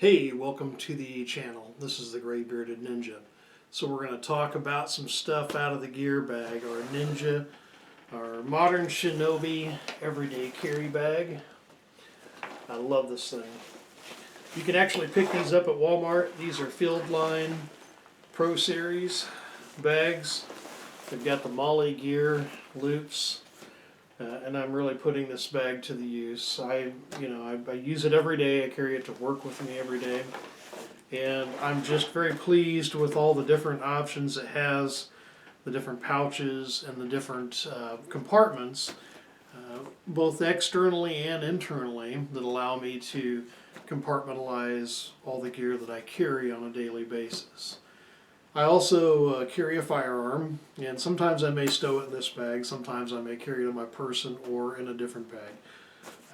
Hey, welcome to the channel. This is the Gray Bearded Ninja. So we're going to talk about some stuff out of the gear bag, our Ninja, our modern Shinobi everyday carry bag. I love this thing. You can actually pick these up at Walmart. These are Field Line Pro Series bags. They've got the Molly gear loops. And I'm really putting this bag to the use. I use it every day. I carry it to work with me every day. And I'm just very pleased with all the different options it has, the different pouches and the different compartments, both externally and internally, that allow me to compartmentalize all the gear that I carry on a daily basis. I also carry a firearm, and sometimes I may stow it in this bag, sometimes I may carry it in my person or in a different bag.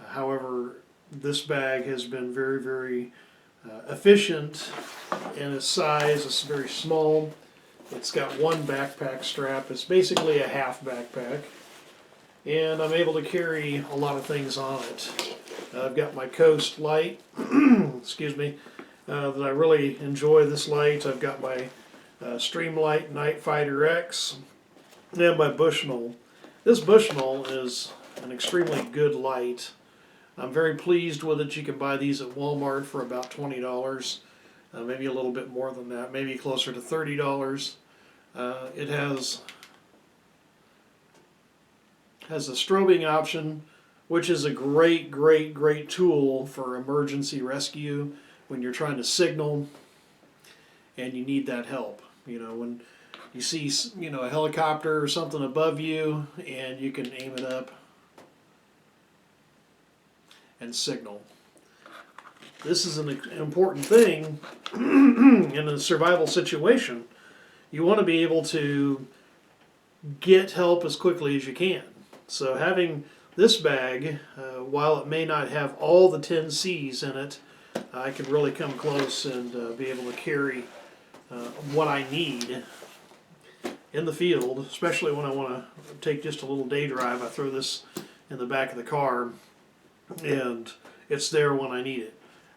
However, this bag has been very, very efficient in its size. It's very small. It's got one backpack strap. It's basically a half backpack, and I'm able to carry a lot of things on it. I've got my Coast light, excuse me, that I really enjoy this light. I've got my Streamlight Night Fighter X and my Bushnell. This Bushnell is an extremely good light. I'm very pleased with it. You can buy these at Walmart for about $20, maybe a little bit more than that, maybe closer to $30. It has a strobing option, which is a great tool for emergency rescue when you're trying to signal and you need that help. You know, when you see, a helicopter or something above you, and you can aim it up and signal. This is an important thing in a survival situation. You want to be able to get help as quickly as you can. So having this bag, while it may not have all the 10 C's in it, I can really come close and be able to carry what I need in the field, especially when I want to take just a little day drive. I throw this in the back of the car and it's there when I need it.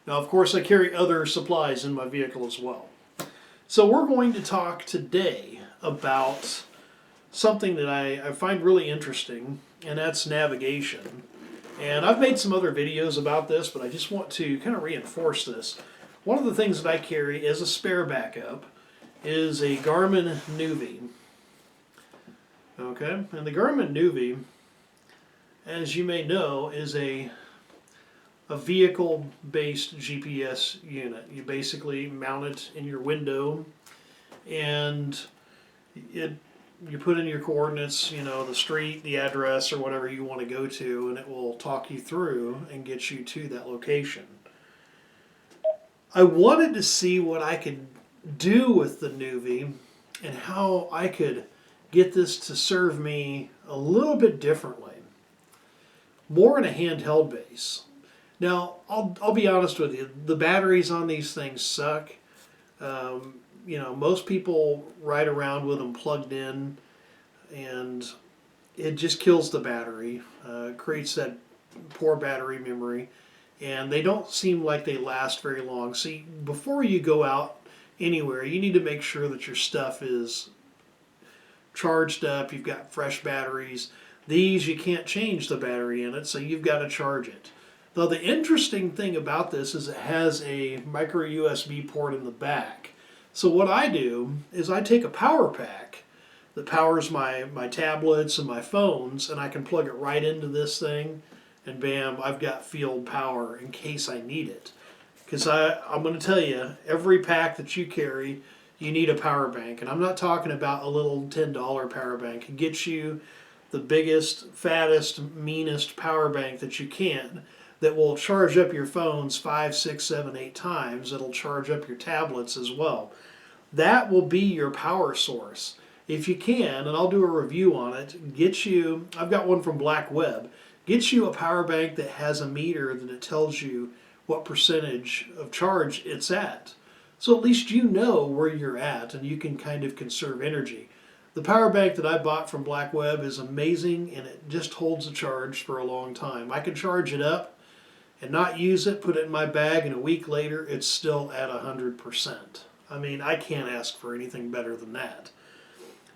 Now, of course, I carry other supplies in my vehicle as well. So we're going to talk today about something that I find really interesting, and that's navigation. And I've made some other videos about this, but I just want to kind of reinforce this. One of the things that I carry as a spare backup is a Garmin NUVI. Okay, and the Garmin NUVI, as you may know, is a vehicle-based GPS unit. You basically mount it in your window, and you put in your coordinates, the street, the address, or whatever you want to go to, and it will talk you through and get you to that location. I wanted to see what I could do with the NUVI and how I could get this to serve me a little bit differently, more in a handheld base. Now, I'll be honest with you, the batteries on these things suck. Most people ride around with them plugged in, and it just kills the battery, creates that poor battery memory, and they don't seem like they last very long. See, before you go out anywhere, you need to make sure that your stuff is charged up, you've got fresh batteries. These, you can't change the battery in it, so you've got to charge it. Now, the interesting thing about this is it has a micro USB port in the back. So what I do is I take a power pack that powers my tablets and my phones, and I can plug it right into this thing, and bam, I've got field power in case I need it. Because I'm going to tell you, every pack that you carry, you need a power bank. And I'm not talking about a little $10 power bank. It gets you the biggest, fattest, meanest power bank that you can, that will charge up your phones 5, 6, 7, 8 times. It'll charge up your tablets as well. That will be your power source. If you can, and I'll do a review on it, I've got one from Black Web, get you a power bank that has a meter that it tells you what percentage of charge it's at. So at least you know where you're at, and you can kind of conserve energy. The power bank that I bought from Black Web is amazing, and it just holds a charge for a long time. I can charge it up and not use it, put it in my bag, and a week later it's still at 100%. I mean, I can't ask for anything better than that.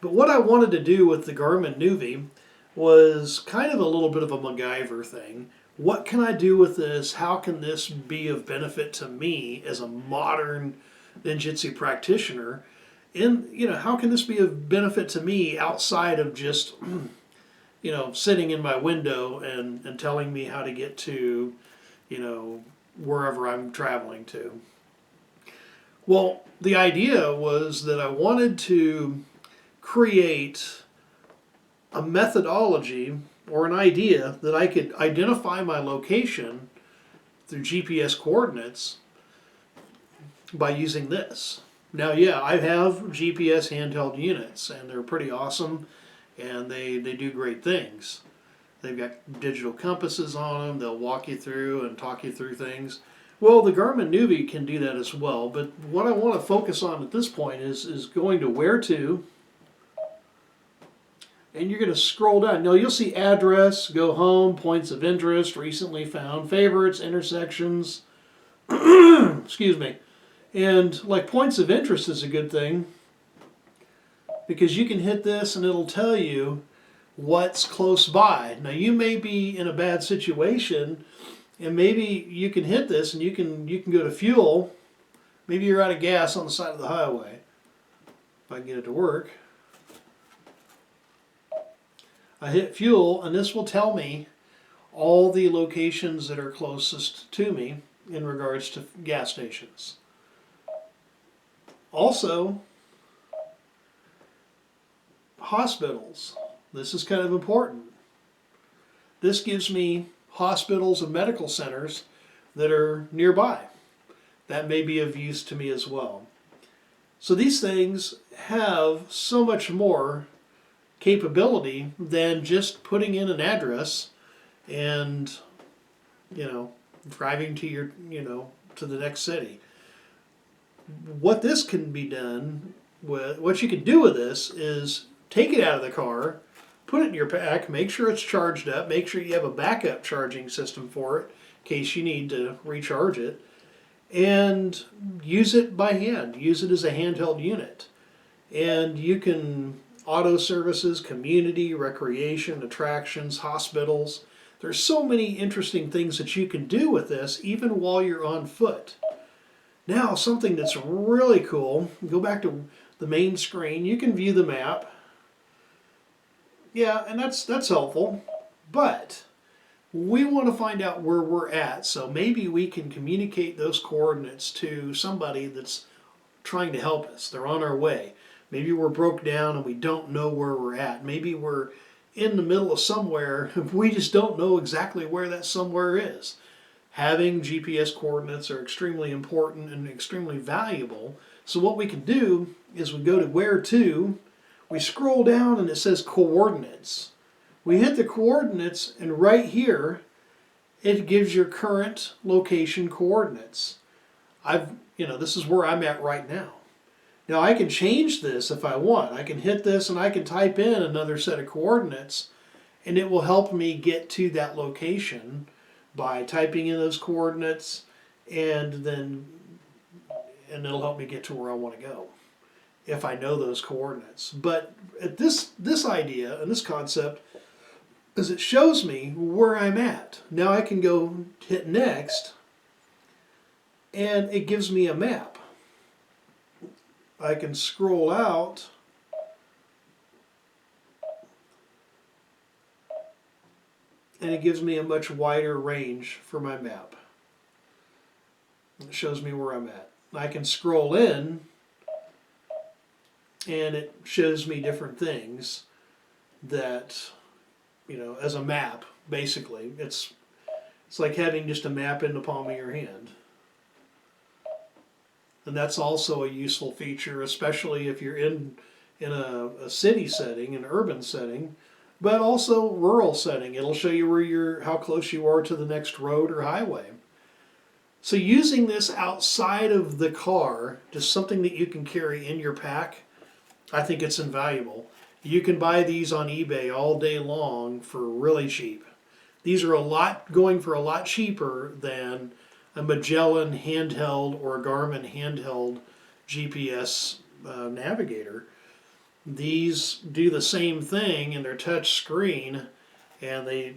But what I wanted to do with the Garmin NUVI was kind of a little bit of a MacGyver thing. What can I do with this? How can this be of benefit to me as a modern ninjutsu practitioner? And, how can this be of benefit to me outside of just, sitting in my window and telling me how to get to, wherever I'm traveling to? Well, the idea was that I wanted to create a methodology or an idea that I could identify my location through GPS coordinates by using this. Now, yeah, I have GPS handheld units, and they're pretty awesome, and they do great things. They've got digital compasses on them. They'll walk you through and talk you through things. Well, the Garmin NUVI can do that as well, but what I want to focus on at this point is going to where to, and you're going to scroll down. Now, you'll see address, go home, points of interest, recently found, favorites, intersections, excuse me. And like points of interest is a good thing because you can hit this and it'll tell you what's close by. Now, you may be in a bad situation and maybe you can hit this and you can go to fuel. Maybe you're out of gas on the side of the highway. If I can get it to work. I hit fuel and this will tell me all the locations that are closest to me in regards to gas stations. Also, hospitals. This is kind of important. This gives me hospitals and medical centers that are nearby. That may be of use to me as well. So these things have so much more capability than just putting in an address and, driving to your, to the next city. What this can be done with, what you can do with this is take it out of the car, put it in your pack, make sure it's charged up, make sure you have a backup charging system for it in case you need to recharge it, and use it by hand. Use it as a handheld unit. And you can auto services, community, recreation, attractions, hospitals. There's so many interesting things that you can do with this even while you're on foot. Now, something that's really cool, go back to the main screen, you can view the map. Yeah, and that's helpful, but we want to find out where we're at, so maybe we can communicate those coordinates to somebody that's trying to help us. They're on our way. Maybe we're broke down and we don't know where we're at. Maybe we're in the middle of somewhere and we just don't know exactly where that somewhere is. Having GPS coordinates are extremely important and extremely valuable. So what we can do is we go to where to, we scroll down and it says coordinates. We hit the coordinates and right here it gives your current location coordinates. This is where I'm at right now. Now I can change this if I want. I can hit this and I can type in another set of coordinates and it will help me get to that location by typing in those coordinates, and it'll help me get to where I want to go if I know those coordinates. But at this idea and this concept is it shows me where I'm at. Now I can go hit next and it gives me a map. I can scroll out and it gives me a much wider range for my map. It shows me where I'm at. I can scroll in and it shows me different things that, as a map, basically. It's like having just a map in the palm of your hand. And that's also a useful feature, especially if you're in a city setting, an urban setting, but also rural setting. It'll show you how close you are to the next road or highway. So using this outside of the car, just something that you can carry in your pack, I think it's invaluable. You can buy these on eBay all day long for really cheap. These are going for a lot cheaper than a Magellan handheld or a Garmin handheld GPS navigator. These do the same thing in their touch screen, and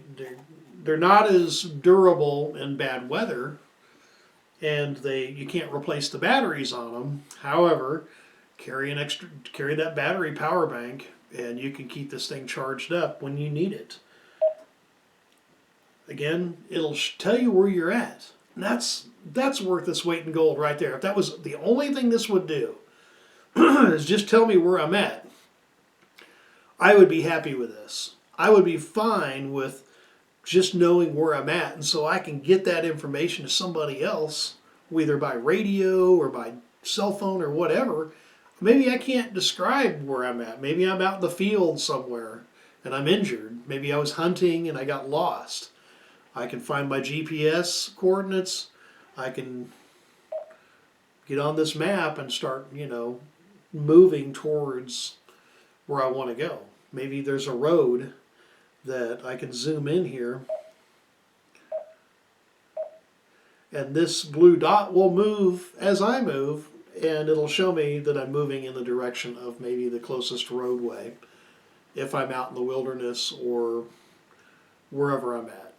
they're not as durable in bad weather, and you can't replace the batteries on them. However, carry that battery power bank, and you can keep this thing charged up when you need it. Again, it'll tell you where you're at. And that's worth its weight in gold right there. If that was the only thing this would do, is just tell me where I'm at, I would be happy with this. I would be fine with just knowing where I'm at, and so I can get that information to somebody else, either by radio or by cell phone or whatever. Maybe I can't describe where I'm at. Maybe I'm out in the field somewhere and I'm injured. Maybe I was hunting and I got lost. I can find my GPS coordinates. I can get on this map and start, moving towards where I want to go. Maybe there's a road that I can zoom in here, and this blue dot will move as I move, and it'll show me that I'm moving in the direction of maybe the closest roadway if I'm out in the wilderness or wherever I'm at.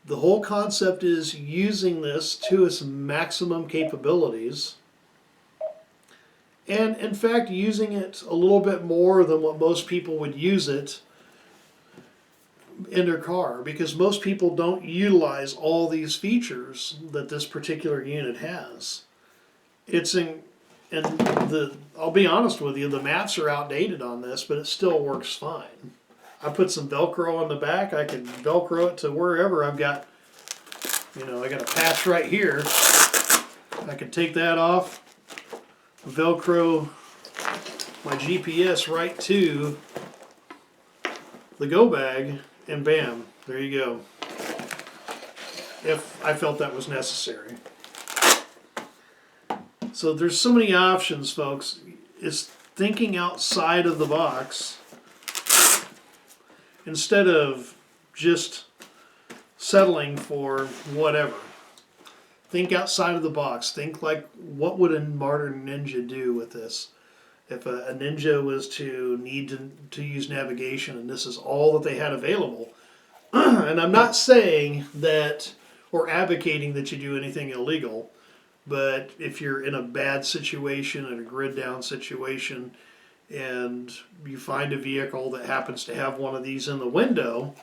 The whole concept is using this to its maximum capabilities, and in fact using it a little bit more than what most people would use it in their car, because most people don't utilize all these features that this particular unit has. I'll be honest with you, the maps are outdated on this, but it still works fine. I put some Velcro on the back. I can Velcro it to wherever I've got, I got a patch right here. I can take that off, Velcro my GPS right to the go bag, and bam, there you go. If I felt that was necessary. So there's so many options, folks. It's thinking outside of the box instead of just settling for whatever. Think outside of the box. Think like, what would a modern Ninja do with this? If a Ninja was to need to use navigation and this is all that they had available. And I'm not saying that or advocating that you do anything illegal, but if you're in a bad situation, in a grid down situation, and you find a vehicle that happens to have one of these in the window,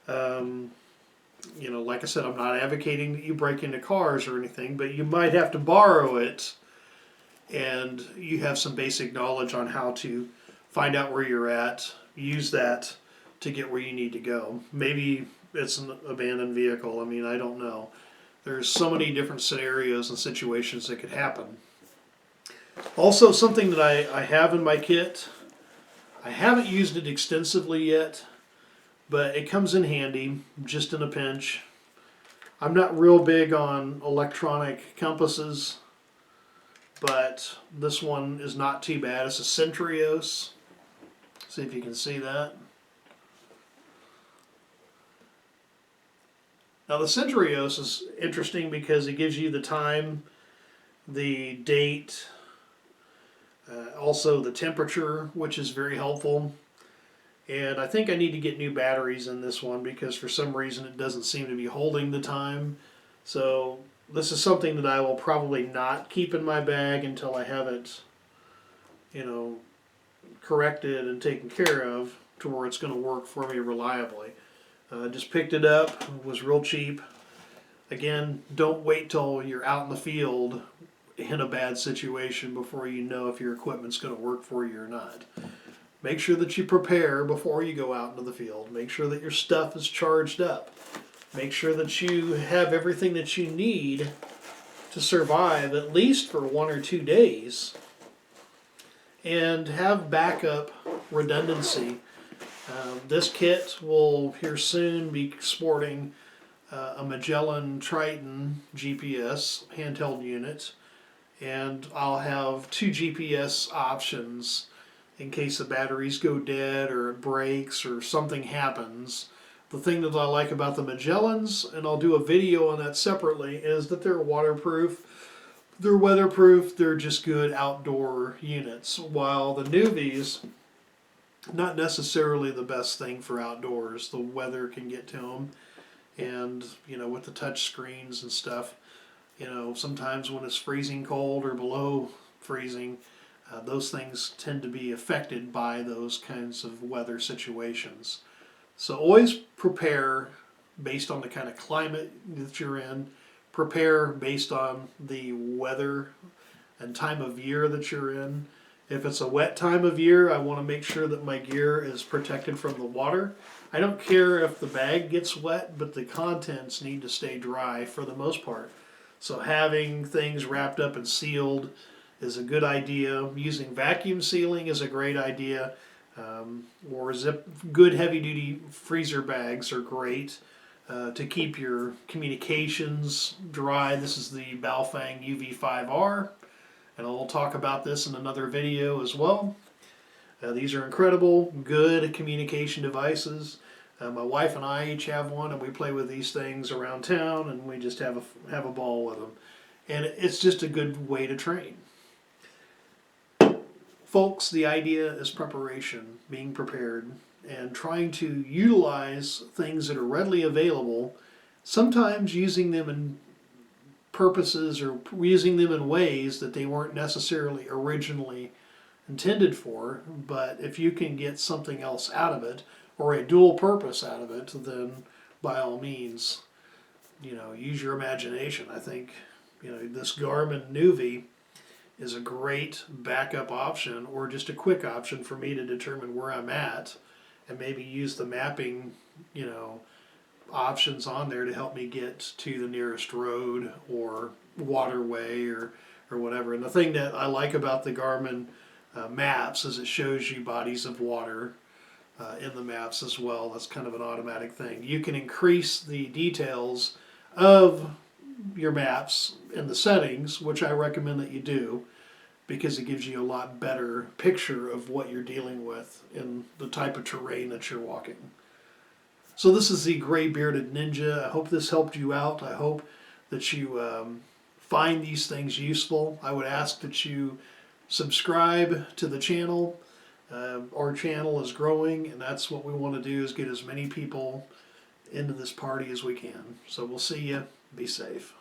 like I said, I'm not advocating that you break into cars or anything, but you might have to borrow it, and you have some basic knowledge on how to find out where you're at, use that to get where you need to go. Maybe it's an abandoned vehicle. I mean, I don't know. There's so many different scenarios and situations that could happen. Also, something that I have in my kit, I haven't used it extensively yet, but it comes in handy just in a pinch. I'm not real big on electronic compasses, but this one is not too bad. It's a Centrios. See if you can see that. Now the Centrios is interesting because it gives you the time, the date, also the temperature, which is very helpful. And I think I need to get new batteries in this one because for some reason it doesn't seem to be holding the time. So this is something that I will probably not keep in my bag until I have it, corrected and taken care of to where it's going to work for me reliably. Just picked it up, it was real cheap. Again, don't wait till you're out in the field in a bad situation before you know if your equipment's going to work for you or not. Make sure that you prepare before you go out into the field. Make sure that your stuff is charged up. Make sure that you have everything that you need to survive at least for 1 or 2 days. And have backup redundancy. This kit will here soon be sporting a Magellan Triton GPS handheld unit, and I'll have 2 GPS options in case the batteries go dead or it breaks or something happens. The thing that I like about the Magellans, and I'll do a video on that separately, is that they're waterproof, they're weatherproof, they're just good outdoor units. While the NUVIs, not necessarily the best thing for outdoors. The weather can get to them, and with the touch screens and stuff, sometimes when it's freezing cold or below freezing, those things tend to be affected by those kinds of weather situations. So always prepare based on the kind of climate that you're in. Prepare based on the weather and time of year that you're in. If it's a wet time of year, I want to make sure that my gear is protected from the water. I don't care if the bag gets wet, but the contents need to stay dry for the most part. So having things wrapped up and sealed is a good idea. Using vacuum sealing is a great idea. Or good heavy-duty freezer bags are great to keep your communications dry. This is the Baofeng UV5R, and I'll talk about this in another video as well. These are incredible, good communication devices. My wife and I each have one, and we play with these things around town, and we just have a ball with them. And it's just a good way to train. Folks, the idea is preparation, being prepared, and trying to utilize things that are readily available, sometimes using them in purposes or using them in ways that they weren't necessarily originally intended for. But if you can get something else out of it, or a dual purpose out of it, then by all means, use your imagination. I think, this Garmin NUVI is a great backup option, or just a quick option for me to determine where I'm at, and maybe use the mapping, options on there to help me get to the nearest road or waterway or whatever. And the thing that I like about the Garmin maps is it shows you bodies of water in the maps as well. That's kind of an automatic thing. You can increase the details of your maps in the settings, which I recommend that you do, because it gives you a lot better picture of what you're dealing with in the type of terrain that you're walking. So this is the Gray Bearded Ninja. I hope this helped you out. I hope that you find these things useful. I would ask that you subscribe to the channel. Our channel is growing, and that's what we want to do, is get as many people into this party as we can. So we'll see you. Be safe.